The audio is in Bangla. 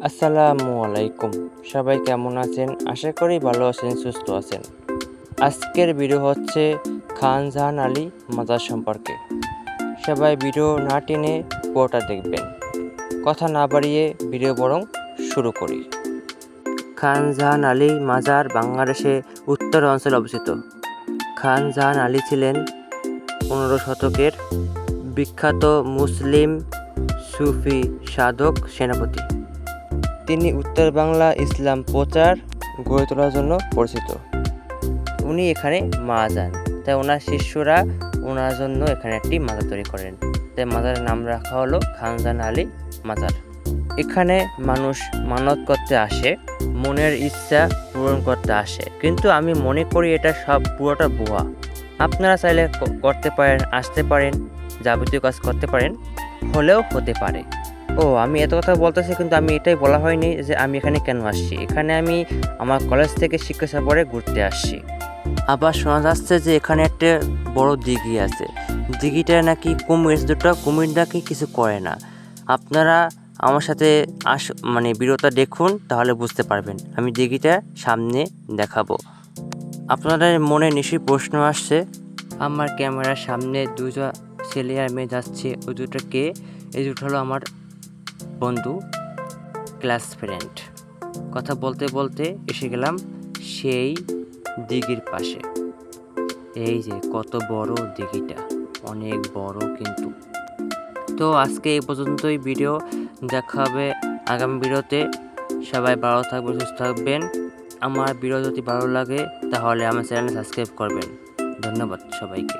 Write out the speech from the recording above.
আসসালামু আলাইকুম। সবাই কেমন আছেন? আশা করি ভালো আছেন, সুস্থ আছেন। আজকের ভিডিও হচ্ছে খান জাহান আলী মাজার সম্পর্কে। সবাই ভিডিও না টেনে পুরোটা দেখবেন। কথা না বাড়িয়ে ভিডিও বরং শুরু করি। খান জাহান আলী মাজার বাংলাদেশে উত্তর অঞ্চলে অবস্থিত। খান জাহান আলী ছিলেন 15 শতকের বিখ্যাত মুসলিম সুফি সাধক সেনাপতি। তিনি উত্তর বাংলা ইসলাম প্রচার গড়ে তোলার জন্য পরিচিত। উনি এখানে মারা যান, তাই ওনার শিষ্যরা ওনার জন্য এখানে একটি মাজার তৈরি করেন। তাই মাজারের নাম রাখা হলো খান জাহান আলী মাজার। এখানে মানুষ মানত করতে আসে, মনের ইচ্ছা পূরণ করতে আসে, কিন্তু আমি মনে করি এটা সব পুরোটা ভুয়া। আপনারা চাইলে করতে পারেন, আসতে পারেন, যাবতীয় কাজ করতে পারেন, হলেও হতে পারে। আমি এত কথা বলতেছি, কিন্তু আমি এটাই বলা হয়নি যে আমি এখানে কেন আসছি। এখানে আমি আমার কলেজ থেকে শিক্ষা সফরে ঘুরতে আসছি। আবার শোনা যাচ্ছে যে এখানে একটা বড় দিঘি আছে। দিঘিটা নাকি কুমির, দুটো কুমির নাকি কিছু করে না। আপনারা আমার সাথে ভিডিওটা দেখুন, তাহলে বুঝতে পারবেন। আমি দিঘিটা সামনে দেখাবো। আপনাদের মনে নিশ্চয়ই প্রশ্ন আসছে, আমার ক্যামেরার সামনে দুটো ছেলে আর মেয়ে যাচ্ছে, ওই দুটো কে? এই দুটো হলো আমার বন্ধু, ক্লাস ফ্রেন্ড। কথা বলতে বলতে এসে গেলাম সেই দিঘির পাশে। এই যে কত বড় দিঘিটা, অনেক বড় কিন্তু। তো আজকে এই পর্যন্তই ভিডিও, দেখা হবে আগামী ভিডিওতে। সবাই ভালো থাকবেন, সুস্থ থাকবেন। আমার ভিডিও যদি ভালো লাগে তাহলে আমার চ্যানেল সাবস্ক্রাইব করবেন। ধন্যবাদ সবাইকে।